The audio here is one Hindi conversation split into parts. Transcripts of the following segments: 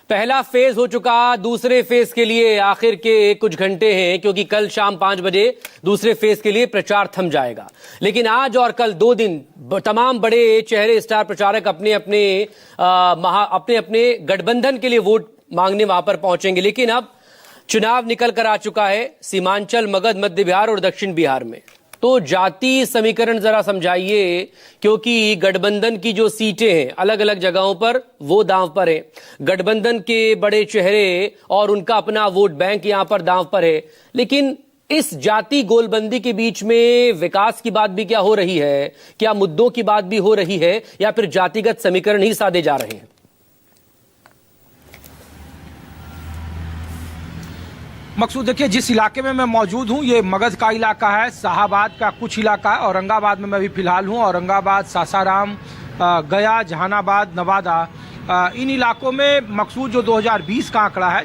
पहला फेज हो चुका, दूसरे फेज के लिए आखिर के कुछ घंटे हैं क्योंकि कल शाम 5 बजे दूसरे फेज के लिए प्रचार थम जाएगा। लेकिन आज और कल 2 दिन तमाम बड़े चेहरे स्टार प्रचारक अपने अपने गठबंधन के लिए वोट मांगने वहां पर पहुंचेंगे। लेकिन अब चुनाव निकल कर आ चुका है सीमांचल, मगध, मध्य बिहार और दक्षिण बिहार में। तो जाति समीकरण जरा समझाइए, क्योंकि गठबंधन की जो सीटें हैं अलग अलग जगहों पर वो दांव पर है। गठबंधन के बड़े चेहरे और उनका अपना वोट बैंक यहां पर दांव पर है। लेकिन इस जाति गोलबंदी के बीच में विकास की बात भी क्या हो रही है? क्या मुद्दों की बात भी हो रही है, या फिर जातिगत समीकरण ही साधे जा रहे हैं? मकसूद, देखिए, जिस इलाके में मैं मौजूद हूँ ये मगध का इलाका है, शाहाबाद का कुछ इलाका है, औरंगाबाद में मैं भी फिलहाल हूँ। औरंगाबाद, सासाराम, गया, जहानाबाद, नवादा, इन इलाकों में मकसूद जो 2020 का आंकड़ा है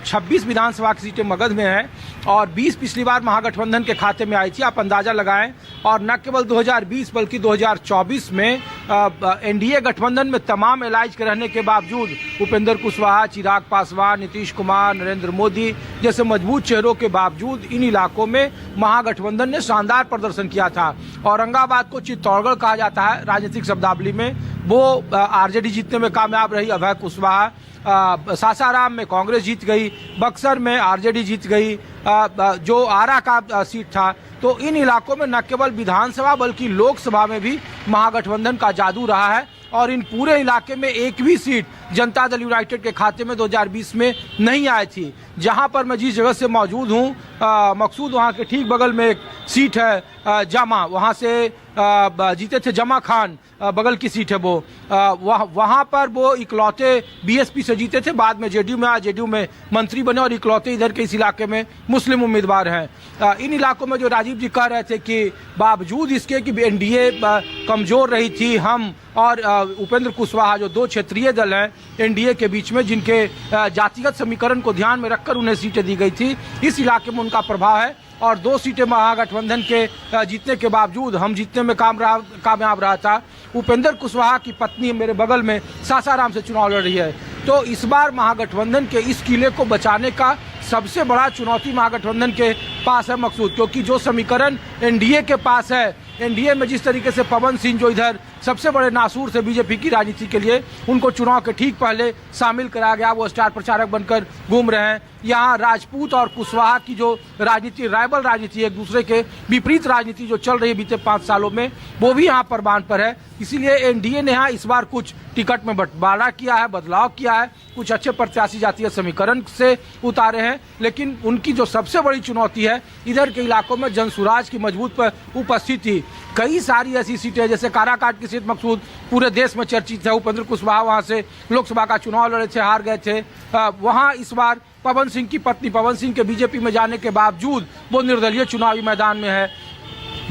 26 विधानसभा की सीटें मगध में हैं और 20 पिछली बार महागठबंधन के खाते में आई थी। आप अंदाजा लगाएं। और न केवल 2020 बल्कि 2024 में एनडीए गठबंधन में तमाम एलाइज के रहने के बावजूद उपेंद्र कुशवाहा, चिराग पासवान, नीतीश कुमार, नरेंद्र मोदी जैसे मजबूत चेहरों के बावजूद इन इलाकों में महागठबंधन ने शानदार प्रदर्शन किया था। औरंगाबाद को चित्तौड़गढ़ कहा जाता है राजनीतिक शब्दावली में, वो आरजेडी जीतने में कामयाब रही, अभय कुशवाहा। सासाराम में कांग्रेस जीत गई, बक्सर में आरजेडी जीत गई, जो आरा का सीट था। तो इन इलाकों में न केवल विधानसभा बल्कि लोकसभा में भी महागठबंधन का जादू रहा है। और इन पूरे इलाके में एक भी सीट जनता दल यूनाइटेड के खाते में 2020 में नहीं आई थी। जहां पर मैं जिस जगह से मौजूद हूं मकसूद, वहां के ठीक बगल में एक सीट है जमा, वहां से जीते थे जमा खान, बगल की सीट है वो। वहां पर वो इकलौते बीएसपी से जीते थे, बाद में जेडीयू में आए, जेडीयू में मंत्री बने और इकलौते इधर के इस इलाके में मुस्लिम उम्मीदवार हैं। इन इलाकों में जो राजीव जी कह रहे थे कि बावजूद इसके कि एनडीए कमजोर रही थी, हम और उपेंद्र कुशवाहा जो 2 क्षेत्रीय दल हैं एनडीए के बीच में, जिनके जातिगत समीकरण को ध्यान में रखकर उन्हें सीटें दी गई थी, इस इलाके में उनका प्रभाव है। और 2 सीटें महागठबंधन के जीतने के बावजूद हम जीतने में कामयाब रहा था। उपेंद्र कुशवाहा की पत्नी मेरे बगल में सासाराम से चुनाव लड़ रही है। तो इस बार महागठबंधन के इस किले को बचाने का सबसे बड़ा चुनौती महागठबंधन के पास है मकसूद, क्योंकि जो समीकरण एनडीए के पास है, एनडीए में जिस तरीके से पवन सिंह जो इधर सबसे बड़े नासूर से बीजेपी की राजनीति के लिए उनको चुनाव के ठीक पहले शामिल कराया गया, वो स्टार प्रचारक बनकर घूम रहे हैं। यहाँ राजपूत और कुशवाहा की जो राजनीति, राइवल राजनीति, एक दूसरे के विपरीत राजनीति जो चल रही है बीते 5 सालों में, वो भी यहाँ परवान पर है। इसीलिए एनडीए ने यहाँ इस बार कुछ टिकट में बंटवारा किया है, बदलाव किया है, कुछ अच्छे प्रत्याशी जातीय समीकरण से उतारे हैं। लेकिन उनकी जो सबसे बड़ी चुनौती है, इधर के इलाकों में जनसुराज की मजबूत उपस्थिति। कई सारी ऐसी सीटें, जैसे काराकाट की सीट मकसूद पूरे देश में चर्चित है, उपेंद्र कुशवाहा वहाँ से लोकसभा का चुनाव लड़े थे, हार गए थे। वहाँ इस बार पवन सिंह की पत्नी, पवन सिंह के बीजेपी में जाने के बावजूद वो निर्दलीय चुनावी मैदान में है।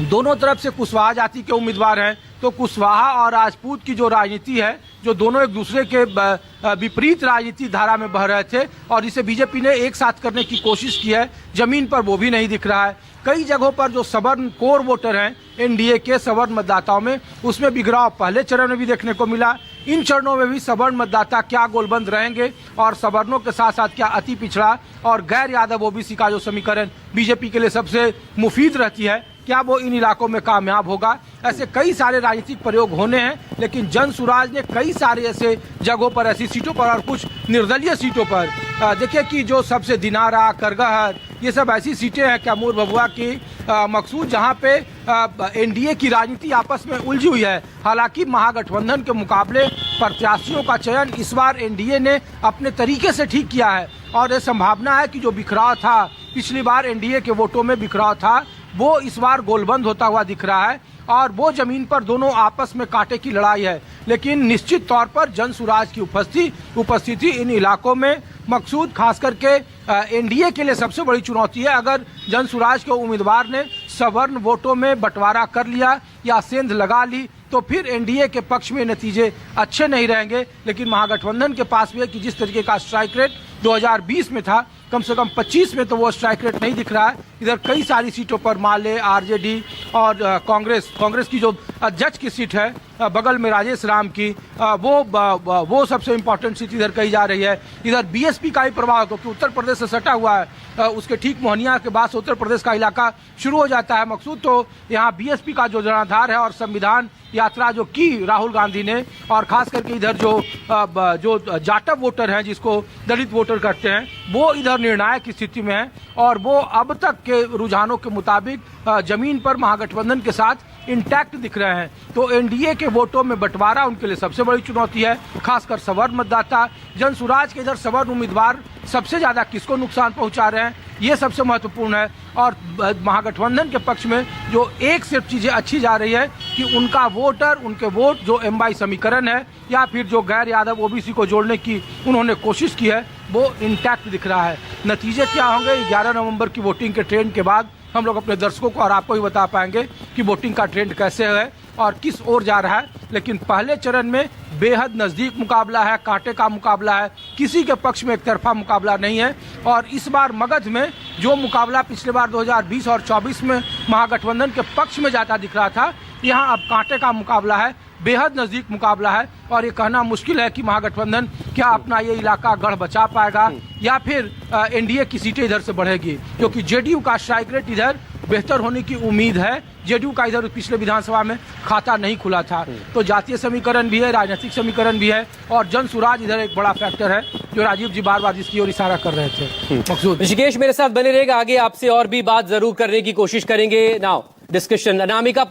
दोनों तरफ से कुशवाहा जाति के उम्मीदवार हैं। तो कुशवाहा और राजपूत की जो राजनीति है, जो दोनों एक दूसरे के विपरीत राजनीति धारा में बह रहे थे, और इसे बीजेपी ने एक साथ करने की कोशिश की है, जमीन पर वो भी नहीं दिख रहा है। कई जगहों पर जो सवर्ण कोर वोटर हैं एनडीए के सवर्ण मतदाताओं में, उसमें बिखराव पहले चरण में भी देखने को मिला। इन चरणों में भी सवर्ण मतदाता क्या गोलबंद रहेंगे, और सवर्णों के साथ साथ क्या अति पिछड़ा और गैर यादव ओबीसी का जो समीकरण बीजेपी के लिए सबसे मुफीद रहती है, क्या वो इन इलाकों में कामयाब होगा? ऐसे कई सारे राजनीतिक प्रयोग होने हैं। लेकिन जनसुराज ने कई सारे ऐसे जगहों पर, ऐसी सीटों पर और कुछ निर्दलीय सीटों पर, देखिए कि जो सबसे दिनारा, करगहर, ये सब ऐसी सीटें हैं कैमूर, भभुआ की मकसूद, जहां पे एनडीए की राजनीति आपस में उलझी हुई है। हालांकि महागठबंधन के मुकाबले प्रत्याशियों का चयन इस बार एनडीए ने अपने तरीके से ठीक किया है, और ये संभावना है कि जो बिखराव था, पिछली बार एनडीए के वोटों में बिखराव था, वो इस बार गोलबंद होता हुआ दिख रहा है। और वो जमीन पर दोनों आपस में कांटे की लड़ाई है। लेकिन निश्चित तौर पर जनसुराज की उपस्थिति इन इलाकों में मकसूद खास करके एनडीए के लिए सबसे बड़ी चुनौती है। अगर जनसुराज के उम्मीदवार ने सवर्ण वोटों में बंटवारा कर लिया या सेंध लगा ली, तो फिर एनडीए के पक्ष में नतीजे अच्छे नहीं रहेंगे। लेकिन महागठबंधन के पास भी है कि जिस तरीके का स्ट्राइक रेट 2020 में था, कम से कम 25 में तो वो स्ट्राइक रेट नहीं दिख रहा है। इधर कई सारी सीटों पर माले, आरजेडी और कांग्रेस की जो जज की सीट है बगल में राजेश राम की, वो सबसे इंपॉर्टेंट सीट इधर कही जा रही है। इधर बीएसपी का ही प्रभाव, क्योंकि उत्तर प्रदेश से सटा हुआ है, उसके ठीक मोहनिया के बाद से उत्तर प्रदेश का इलाका शुरू हो जाता है मकसूद। तो यहाँ बीएसपी का जो जनाधार है और संविधान यात्रा जो की राहुल गांधी ने, और खास करके इधर जो जाटव वोटर हैं जिसको दलित वोटर कहते हैं, वो इधर निर्णायक की स्थिति में है। और वो अब तक के रुझानों के मुताबिक जमीन पर महागठबंधन के साथ इंटैक्ट दिख रहे हैं। तो एनडीए के वोटों में बंटवारा उनके लिए सबसे बड़ी चुनौती है, खासकर सवर्ण मतदाता। जन सुराज के इधर सवर्ण उम्मीदवार सबसे ज्यादा किसको नुकसान पहुंचा रहे हैं, ये सबसे महत्वपूर्ण है। और महागठबंधन के पक्ष में जो एक सिर्फ चीजें अच्छी जा रही है कि उनका उनके वोट जो एमवाई समीकरण है या फिर जो गैर यादव ओबीसी को जोड़ने की उन्होंने कोशिश की है, वो इंटैक्ट दिख रहा है। नतीजे क्या होंगे 11 नवंबर की वोटिंग के ट्रेंड के बाद हम लोग अपने दर्शकों को और आपको ही बता पाएंगे कि वोटिंग का ट्रेंड कैसे है और किस ओर जा रहा है। लेकिन पहले चरण में बेहद नजदीक मुकाबला है, कांटे का मुकाबला है, किसी के पक्ष में एक तरफा मुकाबला नहीं है। और इस बार मगध में जो मुकाबला पिछले बार 2020 और 24 में महागठबंधन के पक्ष में जाता दिख रहा था, यहाँ अब कांटे का मुकाबला है, बेहद नजदीक मुकाबला है। और ये कहना मुश्किल है कि महागठबंधन क्या अपना ये इलाका गढ़ बचा पाएगा या फिर एनडीए की सीटें इधर से बढ़ेगी, क्योंकि जेडीयू का स्ट्राइक रेट इधर बेहतर होने की उम्मीद है। जेडीयू का इधर पिछले विधानसभा में खाता नहीं खुला था। तो जातीय समीकरण भी है, राजनीतिक समीकरण भी है, और जन सुराज इधर एक बड़ा फैक्टर है जो राजीव जी बार बार जिसकी ओर इशारा कर रहे थे। मकसूद ऋषिकेश मेरे साथ बने रहेगा, आगे आपसे और भी बात जरूर करने की कोशिश करेंगे। Now discussion Anamika